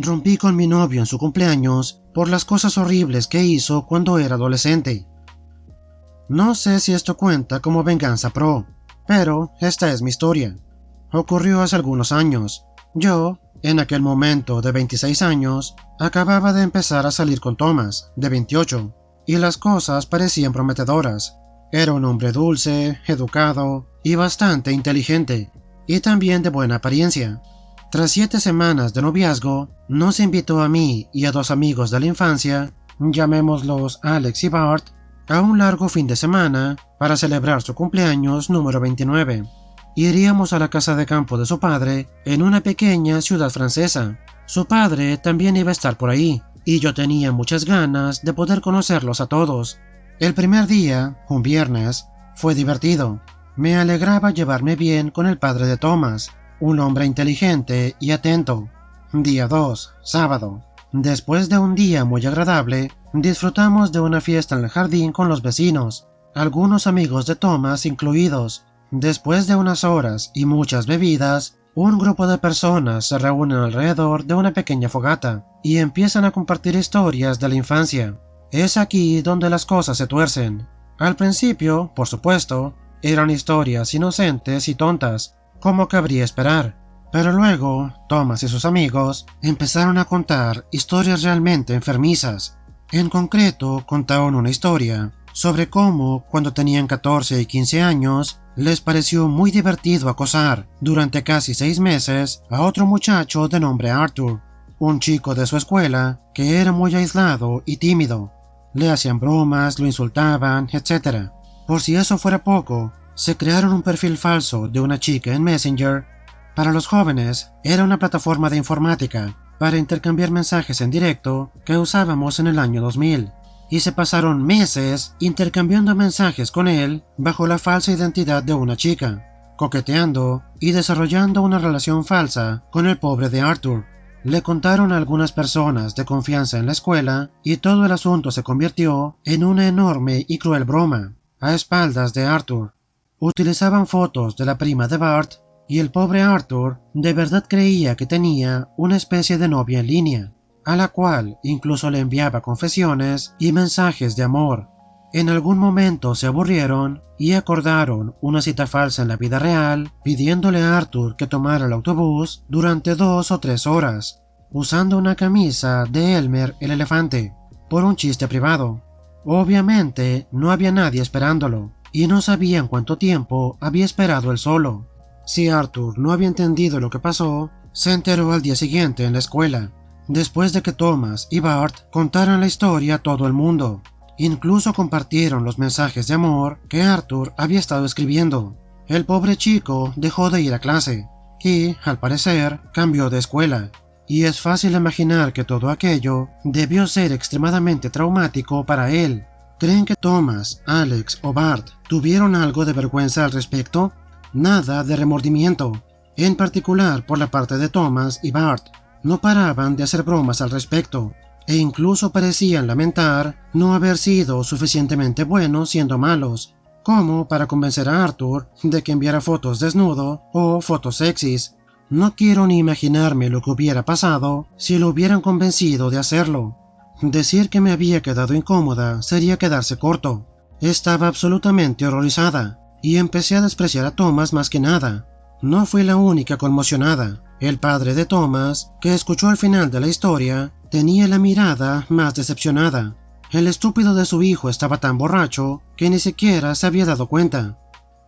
Rompí con mi novio en su cumpleaños por las cosas horribles que hizo cuando era adolescente. No sé si esto cuenta como venganza pro, pero esta es mi historia. Ocurrió hace algunos años. Yo, en aquel momento de 26 años, acababa de empezar a salir con Thomas, de 28, y las cosas parecían prometedoras. Era un hombre dulce, educado y bastante inteligente, y también de buena apariencia. Tras 7 semanas de noviazgo, nos invitó a mí y a 2 amigos de la infancia, llamémoslos Alex y Bart, a un largo fin de semana para celebrar su cumpleaños número 29. Iríamos a la casa de campo de su padre en una pequeña ciudad francesa. Su padre también iba a estar por ahí, y yo tenía muchas ganas de poder conocerlos a todos. El primer día, un viernes, fue divertido. Me alegraba llevarme bien con el padre de Thomas, un hombre inteligente y atento. Día 2, sábado. Después de un día muy agradable, disfrutamos de una fiesta en el jardín con los vecinos, algunos amigos de Thomas incluidos. Después de unas horas y muchas bebidas, un grupo de personas se reúnen alrededor de una pequeña fogata y empiezan a compartir historias de la infancia. Es aquí donde las cosas se tuercen. Al principio, por supuesto, eran historias inocentes y tontas, como cabría esperar. Pero luego, Thomas y sus amigos empezaron a contar historias realmente enfermizas. En concreto, contaron una historia sobre cómo, cuando tenían 14 y 15 años, les pareció muy divertido acosar durante casi 6 meses a otro muchacho de nombre Arthur, un chico de su escuela que era muy aislado y tímido. Le hacían bromas, lo insultaban, etc. Por si eso fuera poco, se crearon un perfil falso de una chica en Messenger. Para los jóvenes, era una plataforma de informática para intercambiar mensajes en directo que usábamos en el año 2000, y se pasaron meses intercambiando mensajes con él bajo la falsa identidad de una chica, coqueteando y desarrollando una relación falsa con el pobre de Arthur. Le contaron a algunas personas de confianza en la escuela y todo el asunto se convirtió en una enorme y cruel broma, a espaldas de Arthur. Utilizaban fotos de la prima de Bart y el pobre Arthur de verdad creía que tenía una especie de novia en línea, a la cual incluso le enviaba confesiones y mensajes de amor. En algún momento se aburrieron y acordaron una cita falsa en la vida real, pidiéndole a Arthur que tomara el autobús durante 2 o 3 horas, usando una camisa de Elmer el elefante, por un chiste privado. Obviamente no había nadie esperándolo, y no sabían cuánto tiempo había esperado él solo. Si Arthur no había entendido lo que pasó, se enteró al día siguiente en la escuela, después de que Thomas y Bart contaran la historia a todo el mundo. Incluso compartieron los mensajes de amor que Arthur había estado escribiendo. El pobre chico dejó de ir a clase y, al parecer, cambió de escuela. Y es fácil imaginar que todo aquello debió ser extremadamente traumático para él. ¿Creen que Thomas, Alex o Bart tuvieron algo de vergüenza al respecto? Nada de remordimiento. En particular por la parte de Thomas y Bart. No paraban de hacer bromas al respecto, e incluso parecían lamentar no haber sido suficientemente buenos siendo malos, como para convencer a Arthur de que enviara fotos desnudo o fotos sexys. No quiero ni imaginarme lo que hubiera pasado si lo hubieran convencido de hacerlo. Decir que me había quedado incómoda sería quedarse corto. Estaba absolutamente horrorizada, y empecé a despreciar a Thomas más que nada. No fui la única conmocionada. El padre de Thomas, que escuchó el final de la historia, tenía la mirada más decepcionada. El estúpido de su hijo estaba tan borracho que ni siquiera se había dado cuenta.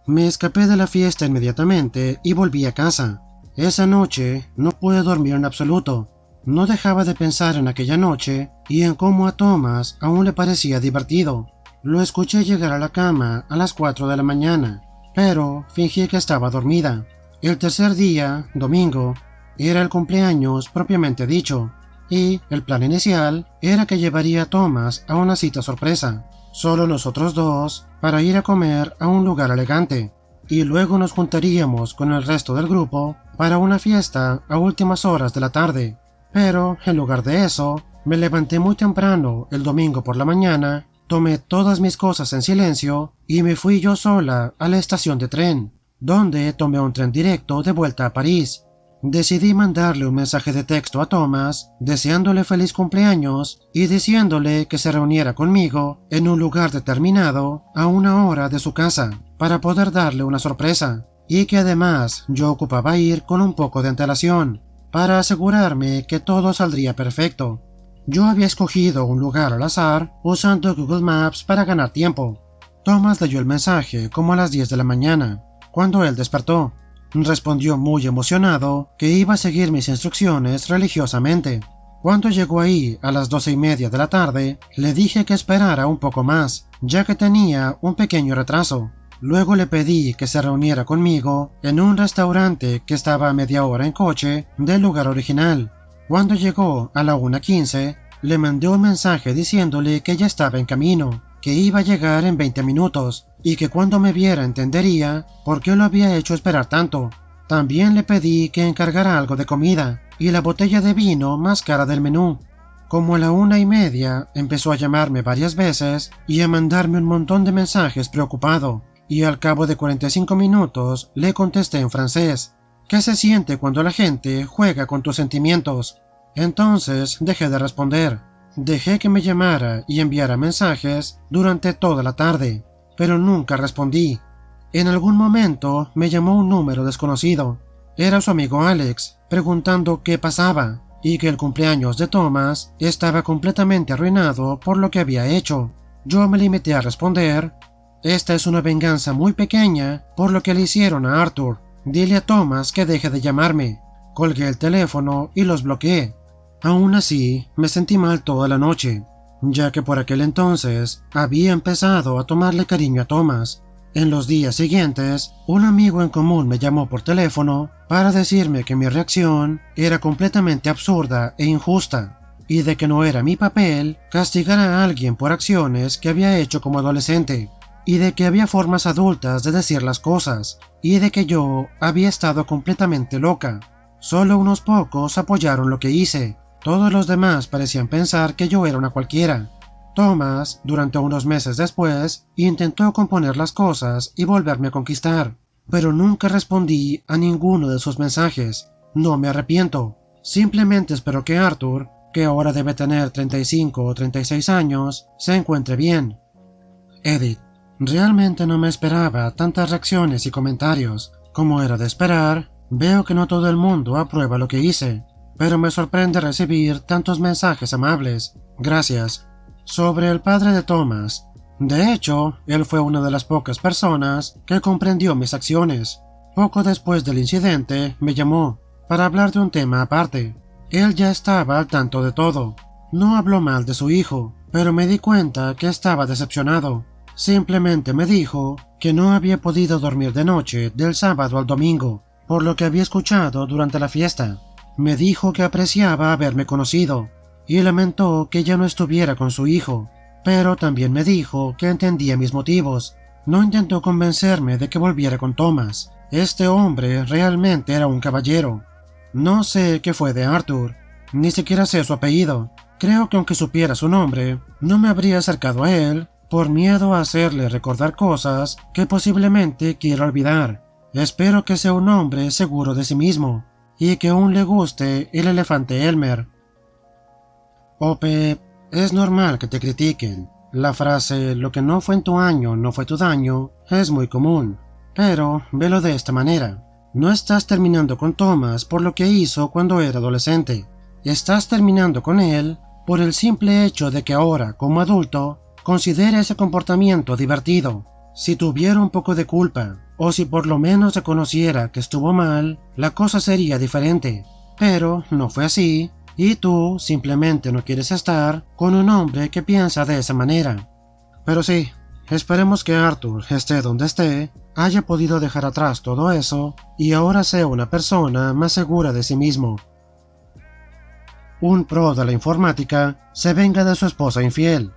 Me escapé de la fiesta inmediatamente y volví a casa. Esa noche no pude dormir en absoluto. No dejaba de pensar en aquella noche y en cómo a Thomas aún le parecía divertido. Lo escuché llegar a la cama a las 4 de la mañana, pero fingí que estaba dormida. El tercer día, domingo, era el cumpleaños propiamente dicho, y el plan inicial era que llevaría a Thomas a una cita sorpresa, solo nosotros dos, para ir a comer a un lugar elegante, y luego nos juntaríamos con el resto del grupo para una fiesta a últimas horas de la tarde. Pero, en lugar de eso, me levanté muy temprano el domingo por la mañana, tomé todas mis cosas en silencio y me fui yo sola a la estación de tren, donde tomé un tren directo de vuelta a París. decidí mandarle un mensaje de texto a Thomas deseándole feliz cumpleaños y diciéndole que se reuniera conmigo en un lugar determinado a 1 hora de su casa para poder darle una sorpresa, y que además yo ocupaba ir con un poco de antelación para asegurarme que todo saldría perfecto. Yo había escogido un lugar al azar usando Google Maps para ganar tiempo. Thomas leyó el mensaje como a las 10 de la mañana, cuando él despertó. Respondió muy emocionado que iba a seguir mis instrucciones religiosamente. Cuando llegó ahí a las 12:30 de la tarde, le dije que esperara un poco más, ya que tenía un pequeño retraso. Luego le pedí que se reuniera conmigo en un restaurante que estaba a media hora en coche del lugar original. Cuando llegó a la 1:15, le mandé un mensaje diciéndole que ya estaba en camino, que iba a llegar en 20 minutos y que cuando me viera entendería por qué lo había hecho esperar tanto. También le pedí que encargara algo de comida y la botella de vino más cara del menú. Como a la 1:30 empezó a llamarme varias veces y a mandarme un montón de mensajes preocupado, y al cabo de 45 minutos le contesté en francés: ¿qué se siente cuando la gente juega con tus sentimientos? Entonces dejé de responder. Dejé que me llamara y enviara mensajes durante toda la tarde, pero nunca respondí. En algún momento me llamó un número desconocido. Era su amigo Alex, preguntando qué pasaba, y que el cumpleaños de Thomas estaba completamente arruinado por lo que había hecho. Yo me limité a responder: esta es una venganza muy pequeña por lo que le hicieron a Arthur. Dile a Thomas que deje de llamarme. Colgué el teléfono y los bloqueé. Aún así, me sentí mal toda la noche, ya que por aquel entonces había empezado a tomarle cariño a Thomas. En los días siguientes, un amigo en común me llamó por teléfono para decirme que mi reacción era completamente absurda e injusta, y de que no era mi papel castigar a alguien por acciones que había hecho como adolescente, y de que había formas adultas de decir las cosas, y de que yo había estado completamente loca. Solo unos pocos apoyaron lo que hice. Todos los demás parecían pensar que yo era una cualquiera. Thomas, durante unos meses después, intentó componer las cosas y volverme a conquistar, pero nunca respondí a ninguno de sus mensajes. No me arrepiento. Simplemente espero que Arthur, que ahora debe tener 35 o 36 años, se encuentre bien. Edith. Realmente no me esperaba tantas reacciones y comentarios. Como era de esperar, veo que no todo el mundo aprueba lo que hice, pero me sorprende recibir tantos mensajes amables. Gracias. Sobre el padre de Thomas. De hecho, él fue una de las pocas personas que comprendió mis acciones. Poco después del incidente, me llamó para hablar de un tema aparte. Él ya estaba al tanto de todo. No habló mal de su hijo, pero me di cuenta que estaba decepcionado. Simplemente me dijo que no había podido dormir de noche del sábado al domingo, por lo que había escuchado durante la fiesta. Me dijo que apreciaba haberme conocido, y lamentó que ya no estuviera con su hijo, pero también me dijo que entendía mis motivos. No intentó convencerme de que volviera con Thomas. Este hombre realmente era un caballero. No sé qué fue de Arthur, ni siquiera sé su apellido. Creo que aunque supiera su nombre, no me habría acercado a él por miedo a hacerle recordar cosas que posiblemente quiera olvidar. Espero que sea un hombre seguro de sí mismo, y que aún le guste el elefante Elmer. Ope, es normal que te critiquen. La frase "lo que no fue en tu año no fue tu daño" es muy común, pero velo de esta manera. No estás terminando con Thomas por lo que hizo cuando era adolescente. Estás terminando con él por el simple hecho de que ahora, como adulto, considera ese comportamiento divertido. Si tuviera un poco de culpa, o si por lo menos reconociera que estuvo mal, la cosa sería diferente. Pero no fue así, y tú simplemente no quieres estar con un hombre que piensa de esa manera. Pero sí, esperemos que Arthur, esté donde esté, haya podido dejar atrás todo eso y ahora sea una persona más segura de sí mismo. Un pro de la informática se venga de su esposa infiel.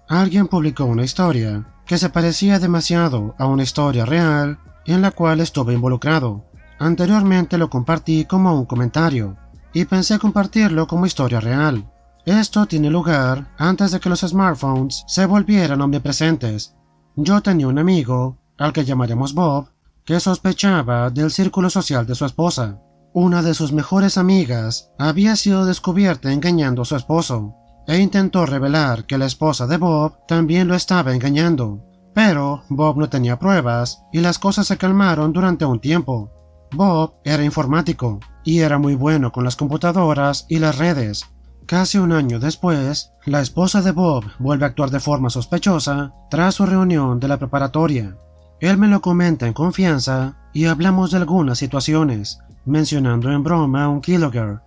Alguien publicó una historia que se parecía demasiado a una historia real en la cual estuve involucrado. Anteriormente lo compartí como un comentario y pensé compartirlo como historia real. Esto tiene lugar antes de que los smartphones se volvieran omnipresentes. Yo tenía un amigo, al que llamaremos Bob, que sospechaba del círculo social de su esposa. Una de sus mejores amigas había sido descubierta engañando a su esposo, e intentó revelar que la esposa de Bob también lo estaba engañando. Pero Bob no tenía pruebas y las cosas se calmaron durante un tiempo. Bob era informático y era muy bueno con las computadoras y las redes. Casi un año después, la esposa de Bob vuelve a actuar de forma sospechosa tras su reunión de la preparatoria. Él me lo comenta en confianza y hablamos de algunas situaciones, mencionando en broma un keylogger,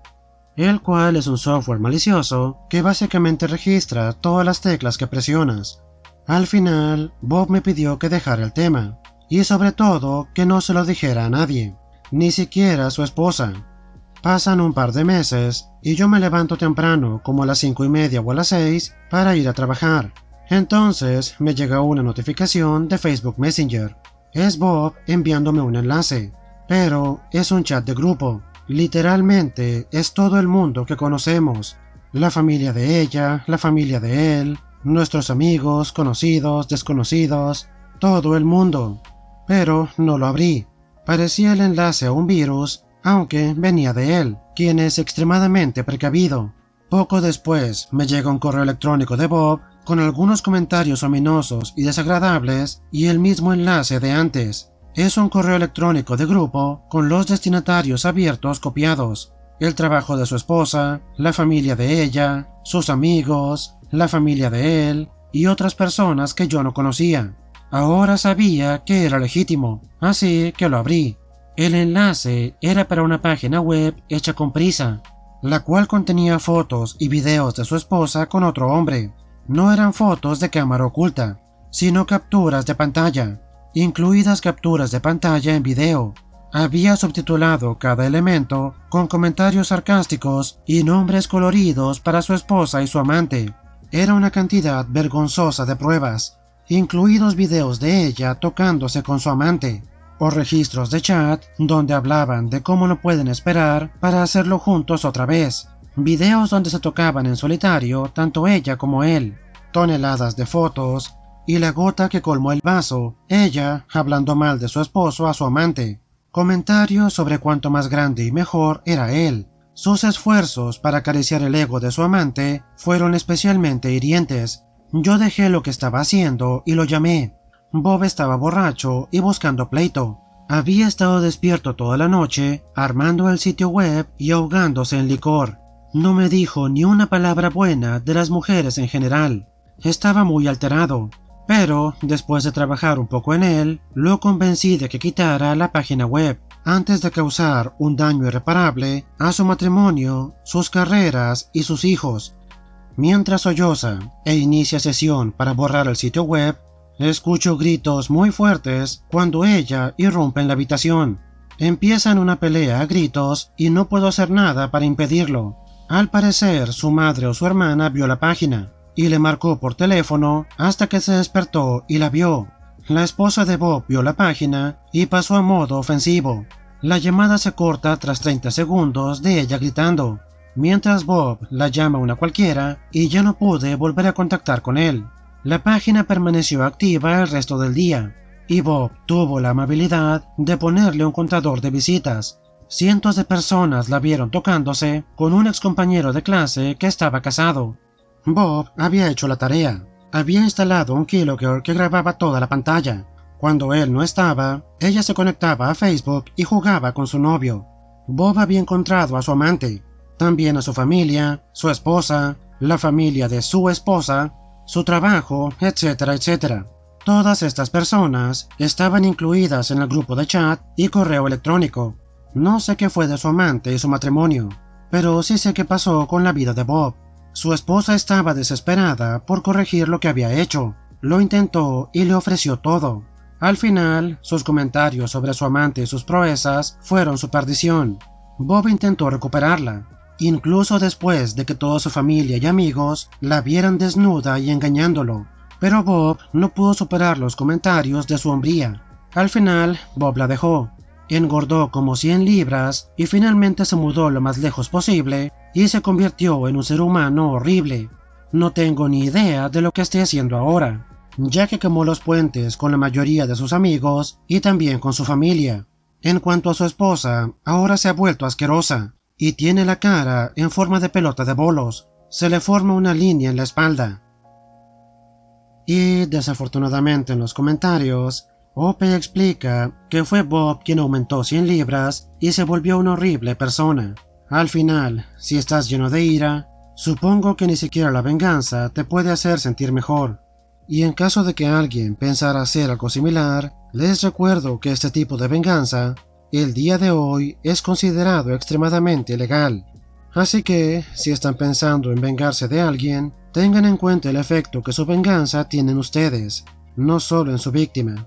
el cual es un software malicioso que básicamente registra todas las teclas que presionas. Al final, Bob me pidió que dejara el tema, y sobre todo que no se lo dijera a nadie, ni siquiera a su esposa. Pasan un par de meses y yo me levanto temprano, como a las 5:30 o a las 6, para ir a trabajar. Entonces me llega una notificación de Facebook Messenger. Es Bob enviándome un enlace, pero es un chat de grupo. Literalmente es todo el mundo que conocemos, la familia de ella, la familia de él, nuestros amigos, conocidos, desconocidos, todo el mundo. Pero no lo abrí. Parecía el enlace a un virus, aunque venía de él, quien es extremadamente precavido. Poco después me llega un correo electrónico de Bob con algunos comentarios ominosos y desagradables y el mismo enlace de antes. Es un correo electrónico de grupo con los destinatarios abiertos copiados, el trabajo de su esposa, la familia de ella, sus amigos, la familia de él y otras personas que yo no conocía. Ahora sabía que era legítimo, así que lo abrí. El enlace era para una página web hecha con prisa, la cual contenía fotos y videos de su esposa con otro hombre. No eran fotos de cámara oculta, sino capturas de pantalla, incluidas capturas de pantalla en video. Había subtitulado cada elemento con comentarios sarcásticos y nombres coloridos para su esposa y su amante. Era una cantidad vergonzosa de pruebas, incluidos videos de ella tocándose con su amante, o registros de chat donde hablaban de cómo no pueden esperar para hacerlo juntos otra vez, videos donde se tocaban en solitario tanto ella como él, toneladas de fotos, y la gota que colmó el vaso, ella hablando mal de su esposo a su amante, comentarios sobre cuánto más grande y mejor era él. Sus esfuerzos para acariciar el ego de su amante fueron especialmente hirientes. Yo dejé lo que estaba haciendo y lo llamé. Bob estaba borracho y buscando pleito. Había estado despierto toda la noche, armando el sitio web y ahogándose en licor. No me dijo ni una palabra buena de las mujeres en general. Estaba muy alterado, pero después de trabajar un poco en él, lo convencí de que quitara la página web, antes de causar un daño irreparable a su matrimonio, sus carreras y sus hijos. Mientras solloza e inicia sesión para borrar el sitio web, escucho gritos muy fuertes cuando ella irrumpe en la habitación. Empiezan una pelea a gritos y no puedo hacer nada para impedirlo. Al parecer, su madre o su hermana vio la página y le marcó por teléfono hasta que se despertó y la vio. La esposa de Bob vio la página y pasó a modo ofensivo. La llamada se corta tras 30 segundos de ella gritando, mientras Bob la llama una cualquiera y ya no pude volver a contactar con él. La página permaneció activa el resto del día y Bob tuvo la amabilidad de ponerle un contador de visitas. Cientos de personas la vieron tocándose con un excompañero de clase que estaba casado. Bob había hecho la tarea. Había instalado un keylogger que grababa toda la pantalla. Cuando él no estaba, ella se conectaba a Facebook y jugaba con su novio. Bob había encontrado a su amante, también a su familia, su esposa, la familia de su esposa, su trabajo, etcétera, etcétera. Todas estas personas estaban incluidas en el grupo de chat y correo electrónico. No sé qué fue de su amante y su matrimonio, pero sí sé qué pasó con la vida de Bob. Su esposa estaba desesperada por corregir lo que había hecho. Lo intentó y le ofreció todo. Al final, sus comentarios sobre su amante y sus proezas fueron su perdición. Bob intentó recuperarla, incluso después de que toda su familia y amigos la vieran desnuda y engañándolo. Pero Bob no pudo superar los comentarios de su hombría. Al final, Bob la dejó. Engordó como 100 libras y finalmente se mudó lo más lejos posible y se convirtió en un ser humano horrible. No tengo ni idea de lo que esté haciendo ahora, ya que quemó los puentes con la mayoría de sus amigos y también con su familia. En cuanto a su esposa, ahora se ha vuelto asquerosa y tiene la cara en forma de pelota de bolos. Se le forma una línea en la espalda. Y desafortunadamente en los comentarios, Ope explica que fue Bob quien aumentó 100 libras y se volvió una horrible persona. Al final, si estás lleno de ira, supongo que ni siquiera la venganza te puede hacer sentir mejor. Y en caso de que alguien pensara hacer algo similar, les recuerdo que este tipo de venganza, el día de hoy, es considerado extremadamente ilegal. Así que, si están pensando en vengarse de alguien, tengan en cuenta el efecto que su venganza tiene en ustedes, no solo en su víctima.